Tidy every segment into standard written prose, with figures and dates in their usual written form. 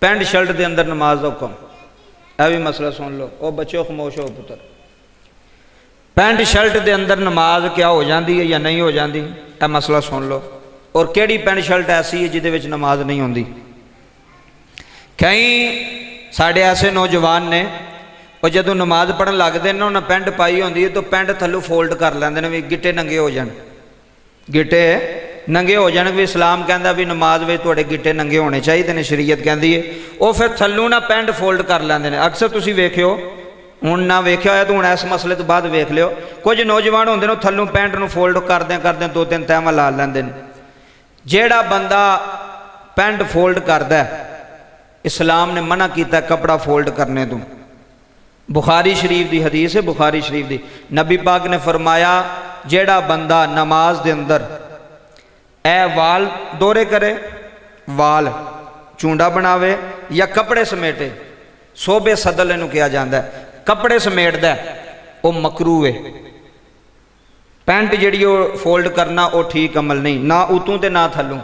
Pant shirt के अंदर नमाज का हुक्म, यह भी मसला सुन लो। ओ बच्चों खामोश हो पुत्र, पैंट शर्ट के अंदर नमाज क्या हो जाती है या नहीं हो जाती, यह मसला सुन लो। और किहड़ी पैंट शर्ट ऐसी है जिहदे विच नमाज नहीं होंदी। कई साढ़े ऐसे नौजवान ने और जदों नमाज पढ़न लगते हैं ना, उन्हें पैंट पाई होंदी है तो पैंट थल्लों फोल्ड कर लेंदे ने भी गिट्टे नंगे हो जाण, गिट्टे नंगे हो जाण। भी इस्लाम कहता भी नमाज में तुहाडे गिट्टे नंगे होने चाहिए ने, शरीयत कहती है। वो फिर थल्लों ना पैंट फोल्ड कर लेंदे ने। अक्सर तुसीं वेखिओ, हुण ना वेख्या होया तो हुण इस मसले तो बाद वेख लिओ, कुछ नौजवान होंदे ने थल्लों पैंट नूं फोल्ड करदे करदे 2-3 तहवां ला लैंदे ने। जिहड़ा बंदा पैंट फोल्ड करदा है, इस्लाम ने मना किया कपड़ा फोल्ड करने तो। बुखारी शरीफ की हदीस है, बुखारी शरीफ की, नबी पाक ने फरमाया जेड़ा बंदा नमाज के अंदर ए वाल दोहरे करे, वाल चूंडा बनावे या कपड़े समेटे, सोबे सदल इनू कहा जाता है, कपड़े समेटदा वो मकरू है। पैंट जी फोल्ड करना वो ठीक अमल नहीं, ना उतों तो ना थलों।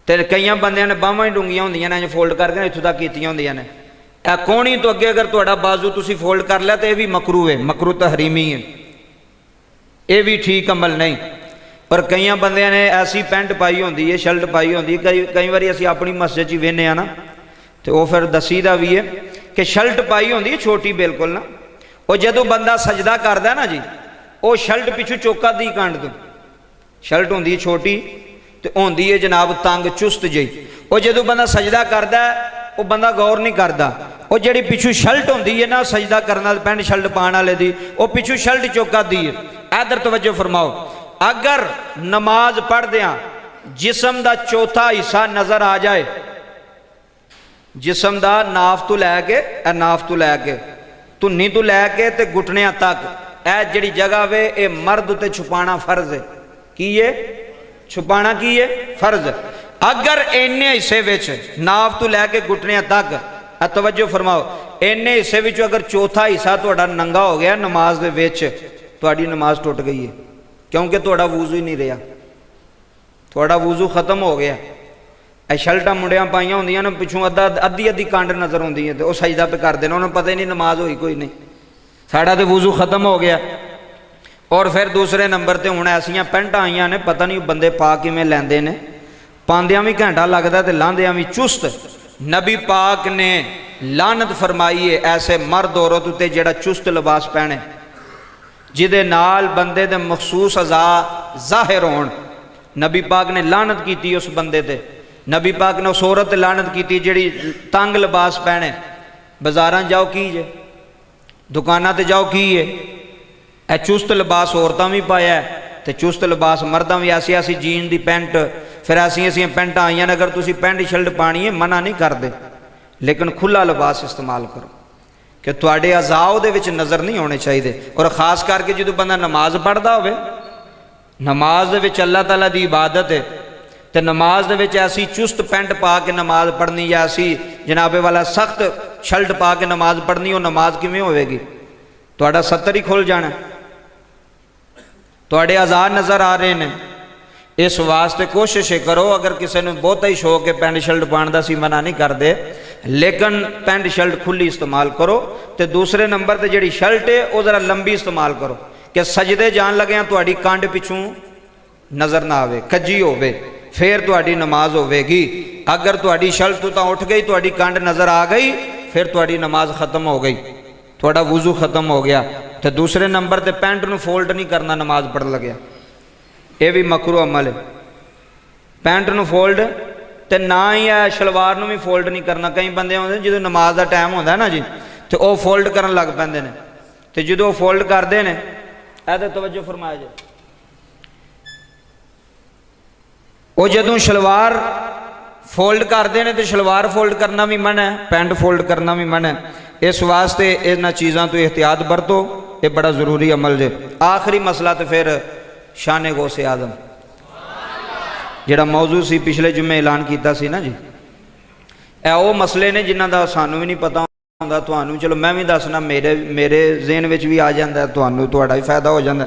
तो कई बंदियां ने बाहां ही डूंगियां होंदियां ने, फोल्ड करके इत्थों तक कीतियां होंदियां ने। कोहनी तो अगे अगर तुहाडा बाजू तुसी फोल्ड कर लिया तो यह भी मकरू है, मकरू तहरीमी है, ये भी ठीक अमल नहीं। पर कई बंदियां ने ऐसी पैंट पाई होंदी है, शर्ट पाई होंदी है, कई बार असीं अपनी मस्जिद च वेखने आ ना, तो वह फिर दसीदा भी है कि शर्ट पाई होंदी है छोटी बिल्कुल ना, और जदों बंदा सजदा करदा ना जी, वो शर्ट पिछू चौका दी कंड तो, शर्ट होंदी है छोटी तो होंदी है जनाब तंग चुस्त जी। और जदों बंदा सजदा करदा वो बंदा गौर नहीं करता, वो जी पिछू शर्ट होंदी है ना सजदा करना पैंट शर्ट पाने वाले दी, वो पिछू शर्ट चौका दी है। इधर तवज्जो फरमाओ, अगर नमाज पढ़दियां जिसम का चौथा हिस्सा नज़र आ जाए, जिसम का नाफ तो लैके नाफ तो लैके धुन्नी तो लैके ते घुटनियां तक ए जिहड़ी जगह वे ये मर्द ते छुपाना फर्ज है। की है छुपाना, की है फर्ज। अगर इन्ने हिस्से विच नाफ तो लैके घुटनियां तक, तवज्जो फरमाओ, इन्ने हिस्से विच अगर चौथा हिस्सा तुहाडा नंगा हो गया नमाज दे विच, तुहाडी नमाज टुट गई है, क्योंकि तुहाडा वूजू ही नहीं रहा, तुहाडा वूजू खत्म हो गया। ए शर्टां मुंडियां पाइयां होंदियां ने, पिछों अद्धी अद्धी कंड नज़र आउंदी है, तो वह सजदा पे करदे ने, उन्हें पता ही नहीं नमाज होई कोई नहीं, साड़ा तो वूजू खत्म हो गया। और फिर दूसरे नंबर पर हुण ऐसियां पैंटां आईयां ने, पता नहीं बंदे पा किवें लैंदे ने, पांदियां भी घंटा लगदा ते लांदियां भी चुस्त। नबी पाक ने लानत फरमाई है ऐसे मर्द औरत उत्ते जिहड़ा चुस्त लिबास पहने, जिहदे नाल बंदे दे मखसूस अज़ा ज़ाहिर होण। नबी पाक ने लानत की उस बंदे ते, नबी पाक ने उस औरत ते लानत की जिहड़ी तंग लिबास पहने। बाजारां जाओ की जे, दुकानां ते जाओ की है, ए चुस्त लिबास औरतां भी पाया है तो चुस्त लिबास मर्दां भी। ऐसी ऐसी जीन दी पैंट, फिर ऐसी पैंटां आईयां ने, अगर तुसीं पैंट शर्ट पानी है मना नहीं करते, लेकिन खुला लिबास इस्तेमाल करो कि तुहाडे अज़ा उहदे विच नज़र नहीं होने चाहिए। और खास करके जो बंदा नमाज पढ़दा होवे, नमाज दे विच अल्लाह ताला दी इबादत है, तो नमाज दे विच ऐसी चुस्त पैंट पा के नमाज पढ़नी या ऐसी जनाबे वाला सख्त शर्ट पा के नमाज पढ़नी, वो नमाज किवें होवेगी? तुहाडा सत्तर ही खुल जाना, तुहाडे अज़ा नज़र आ रहे हैं। इस वास्ते कोशिश करो, अगर किसी ने बहुता ही शौक है पैंट शर्ट पाने का, असीं मना नहीं करते, लेकिन पैंट शर्ट खुली इस्तेमाल करो। तो दूसरे नंबर पर जिहड़ी शर्ट है वो जरा लंबी इस्तेमाल करो कि सजदे जान लगे तुहाडी कंड पिछों नज़र ना आवे, कजी होवे, फिर तुहाडी नमाज होवेगी। अगर तुहाडी शर्ट तो उठ गई, तुहाडी कंड नज़र आ गई, फिर तुहाडी नमाज खत्म हो गई, तुहाडा वुजू खत्म हो गया। तो दूसरे नंबर पर पैंट नूं फोल्ड नहीं करना नमाज पढ़ लग्या, ये भी मकरू अमल है। पैंट नूं फोल्ड तो ना ही है शलवार नूं भी फोल्ड नहीं करना। कई बंदे होंदे जो नमाज का टाइम होंदा ना जी, तो वह फोल्ड करन लग पैंदे ने, तो जो फोल्ड करते हैं, इहदे तवज्जो फरमाया जाए, वो जदों शलवार फोल्ड करते हैं तो शलवार फोल्ड करना भी मन है, पैंट फोल्ड करना भी मन है। इस वास्ते इन्हां चीज़ों तो एहतियात बरतो, ये बड़ा जरूरी अमल जे। आखिरी मसला तो फिर शाने गौसे आदम, जिहड़ा मौजू सी पिछले जुम्मे ऐलान किया सी ना जी, ए वो मसले ने जिन्हां दा सानू भी नहीं पता होंदा, तुहानू चलो मैं भी दसना, मेरे ज़हन विच भी आ जांदा, तुहानू तुहाडा भी फायदा हो जांदा।